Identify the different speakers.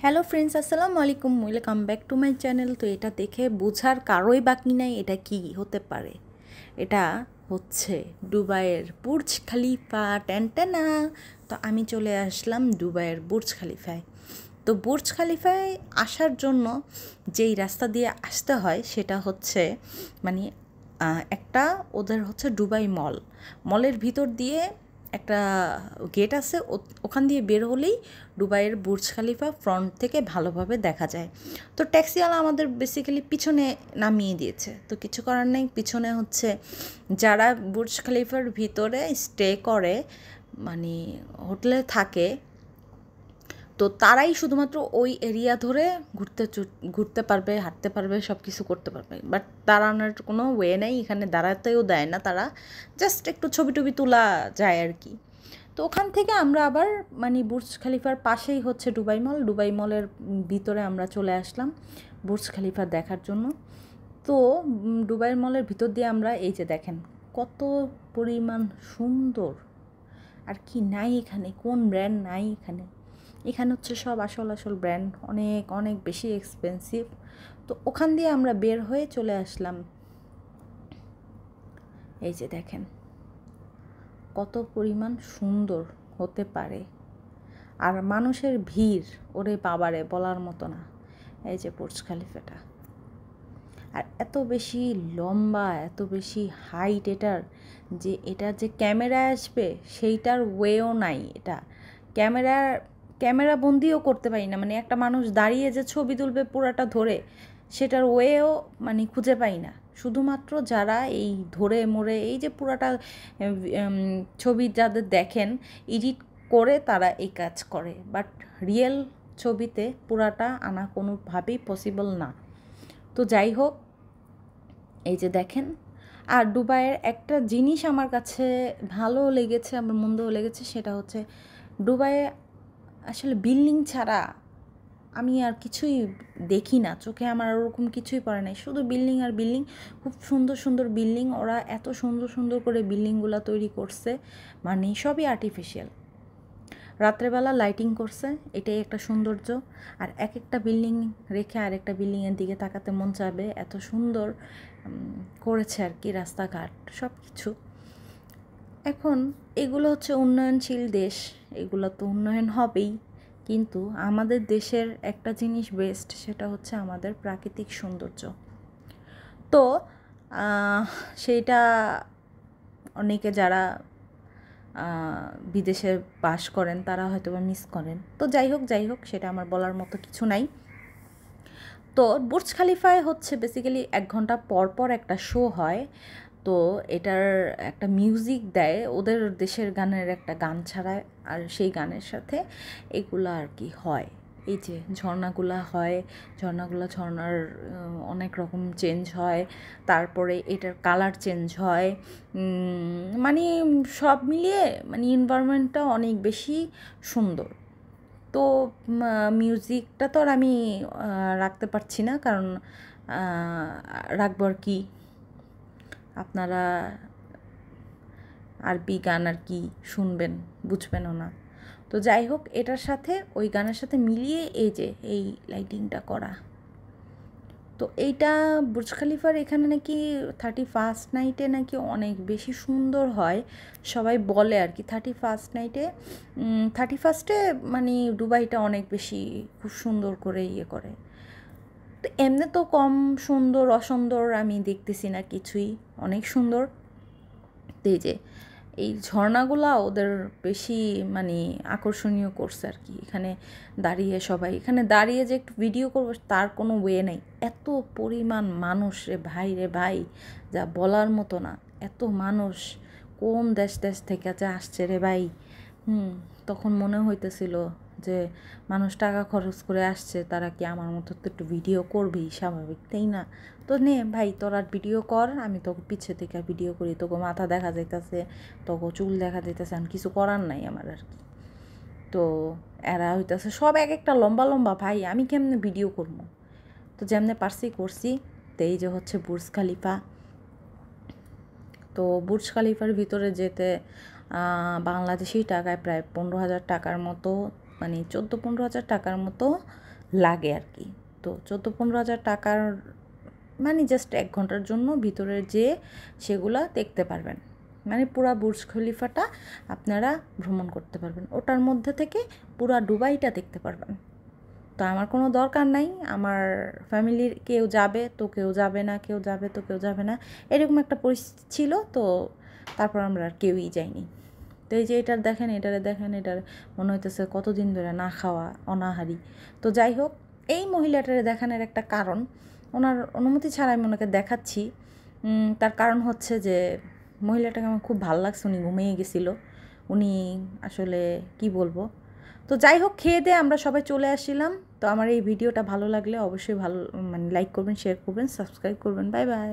Speaker 1: Hello friends, আসসালামু আলাইকুম, welcome back to my channel. তো এটা দেখে বোঝার কারোই বাকি নাই এটা কি হতে পারে। এটা হচ্ছে দুবাইয়ের বুর্জ খালিফা, টেনটেনা। তো আমি চলে আসলাম দুবাইয়ের বুর্জ খালিফায়। তো বুর্জ খালিফায় আসার জন্য যেই রাস্তা দিয়ে আসতে হয় সেটা হচ্ছে মানে একটা ওদের হচ্ছে দুবাই মলের ভিতর দিয়ে একটা গেট আছে, ওখান দিয়ে বের হলেই দুবাইয়ের বুর্জ খালিফা ফ্রন্ট থেকে ভালোভাবে দেখা যায়। তো ট্যাক্সিওয়ালা আমাদের বেসিক্যালি পিছনে নামিয়ে দিয়েছে, তো কিছু করার নেই। পিছনে হচ্ছে যারা বুর্জ খালিফার ভিতরে স্টে করে, মানে হোটেলে থাকে, তো তারাই শুধুমাত্র ওই এরিয়া ধরে ঘুরতে পারবে, হাঁটতে পারবে, সব কিছু করতে পারবে। বাট দাঁড়ানোর কোনো ওয়ে নেই, এখানে দাঁড়াতেও দেয় না তারা, জাস্ট একটু ছবি টবি তোলা যায় আর কি। তো ওখান থেকে আমরা আবার মানে বুর্জ খালিফার পাশেই হচ্ছে দুবাই মলের ভিতরে আমরা চলে আসলাম বুর্জ খালিফা দেখার জন্য। তো দুবাই মলের ভিতর দিয়ে আমরা এই যে দেখেন কত পরিমাণ সুন্দর, আর কি নাই এখানে, কোন ব্র্যান্ড নাই এখানে। এখানে হচ্ছে সব আসল ব্র্যান্ড, অনেক অনেক বেশি এক্সপেন্সিভ। তো ওখান দিয়ে আমরা বের হয়ে চলে আসলাম। এই যে দেখেন কত পরিমাণ সুন্দর হতে পারে, আর মানুষের ভিড় ওরে বাবারে বলার মতো না। এই যে বুর্জ খালিফাটা, আর এত বেশি লম্বা, এত বেশি হাইট এটার, যে এটা যে ক্যামেরা আসবে সেইটার ওয়েও নাই। এটা ক্যামেরা বন্দিও করতে পারি না, মানে একটা মানুষ দাঁড়িয়ে যে ছবি তুলবে পুরাটা ধরে, সেটার ওয়েও মানে খুঁজে পাই না। শুধুমাত্র যারা এই ধরে মোড়ে এই যে পুরাটা ছবি যাদের দেখেন এডিট করে তারা এই কাজ করে, বাট রিয়েল ছবিতে পুরাটা আনা কোনোভাবেই পসিবল না। তো যাই হোক, এই যে দেখেন। আর দুবাইয়ের একটা জিনিস আমার কাছে ভালো লেগেছে, আমার মন্দও লেগেছে, সেটা হচ্ছে দুবাইয়ে আসলে বিল্ডিং ছাড়া আমি আর কিছুই দেখি না, চোখে আমার ওরকম কিছুই পড়ে নাই, শুধু বিল্ডিং আর বিল্ডিং। খুব সুন্দর বিল্ডিং, ওরা এত সুন্দর করে বিল্ডিংগুলো তৈরি করছে, মানে সবই আর্টিফিশিয়াল। রাত্রেবেলা লাইটিং করছে, এটাই একটা সৌন্দর্য। আর এক একটা বিল্ডিং রেখে আরেকটা বিল্ডিংয়ের দিকে তাকাতে মন চাবে, এত সুন্দর করেছে আর কি রাস্তাঘাট সব কিছু। এখন এগুলো হচ্ছে উন্নয়নশীল দেশ, এগুলো তো উন্নয়ন হবেই, কিন্তু আমাদের দেশের একটা জিনিস বেস্ট, সেটা হচ্ছে আমাদের প্রাকৃতিক সৌন্দর্য। তো সেইটা অনেকে যারা বিদেশে বাস করেন তারা হয়তো বা মিস করেন। তো যাই হোক সেটা আমার বলার মতো কিছু নাই। তো বুর্জ খালিফায় হচ্ছে বেসিক্যালি 1 ঘন্টা পর পর একটা শো হয়। তো এটার একটা মিউজিক দেয়, ওদের দেশের গানের একটা গান ছাড়ায়, আর সেই গানের সাথে এগুলো আর কি হয়। এই যে ঝর্ণার অনেক রকম চেঞ্জ হয়, তারপরে এটার কালার চেঞ্জ হয়, মানে সব মিলিয়ে মানে এনভায়রনমেন্টটা অনেক বেশি সুন্দর। তো মিউজিকটা তো আর আমি রাখতে পারছি না, কারণ রাখবো আর কি, আপনারা আরবি গান আর কি শুনবেন, বুঝবেনও না। তো যাই হোক, এটার সাথে ওই গানের সাথে মিলিয়ে এই যে এই লাইটিংটা করা। তো এইটা বুর্জ খালিফার এখানে নাকি 31st নাইটে নাকি অনেক বেশি সুন্দর হয়, সবাই বলে আর কি। 31স্টে মানে দুবাইটা অনেক বেশি খুব সুন্দর করে ইয়ে করে। তো এমনি তো কম সুন্দর অসুন্দর আমি দেখতেছি না কিছুই, অনেক সুন্দর। তো এই ঝর্ণাগুলা ওদের বেশি মানে আকর্ষণীয় করছে আর কি। এখানে দাঁড়িয়ে যে একটু ভিডিও করবো তার কোনো ওয়ে নেই, এত পরিমাণ মানুষ রে ভাই, যা বলার মতো না। এত মানুষ কোন দেশ থেকে যে আসছে রে ভাই। তখন মনে হইতেছিল যে মানুষ টাকা খরচ করে আসছে, তারা কি আমার মতো তো একটু ভিডিও করবেই, স্বাভাবিক, তাই না? তো নে ভাই তোরা ভিডিও কর, আমি তোকে পিছে থেকে ভিডিও করি, তোকে মাথা দেখা যাইতেছে, তোকে চুল দেখা যাইতেছে, আমি কিছু করার নাই আমার আর কি। তো এরা হইতেছে সব এক একটা লম্বা ভাই, আমি কেমনে ভিডিও করবো? তো যেমনে পারছি করছি। তো এই যে হচ্ছে বুর্জ খালিফা। তো বুর্জ খালিফার ভিতরে যেতে বাংলাদেশি টাকায় প্রায় 15,000 টাকার মতো, মানে 14-15 হাজার টাকার মতো লাগে আর কি। তো 14-15 হাজার টাকার মানে জাস্ট 1 ঘন্টার জন্য ভিতরে যেয়ে সেগুলা দেখতে পারবেন, মানে পুরা বুর্জ খলিফাটা আপনারা ভ্রমণ করতে পারবেন, ওটার মধ্যে থেকে পুরা দুবাইটা দেখতে পারবেন। তো আমার কোনো দরকার নাই, আমার ফ্যামিলির কেউ যাবে তো কেউ যাবে না, কেউ যাবে তো কেউ যাবে না, এরকম একটা পরিস্থিতি ছিল। তো তারপর আমরা আর কেউই যাইনি। তো এই যে এটার দেখেন, এটার মনে হইতেছে কতদিন ধরে না খাওয়া, অনাহারি। তো যাই হোক, এই মহিলাটারে দেখানোর একটা কারণ, ওনার অনুমতি ছাড়া আমি ওনাকে দেখাচ্ছি। তার কারণ হচ্ছে যে মহিলাটাকে আমার খুব ভালো লাগছে, উনি ঘুমিয়ে গেছিলো, উনি আসলে কি বলবো। তো যাই হোক, খেয়ে দিয়ে আমরা সবাই চলে আসছিলাম। তো আমার এই ভিডিওটা ভালো লাগলে অবশ্যই ভালো মানে লাইক করবেন, শেয়ার করবেন, সাবস্ক্রাইব করবেন। Bye bye.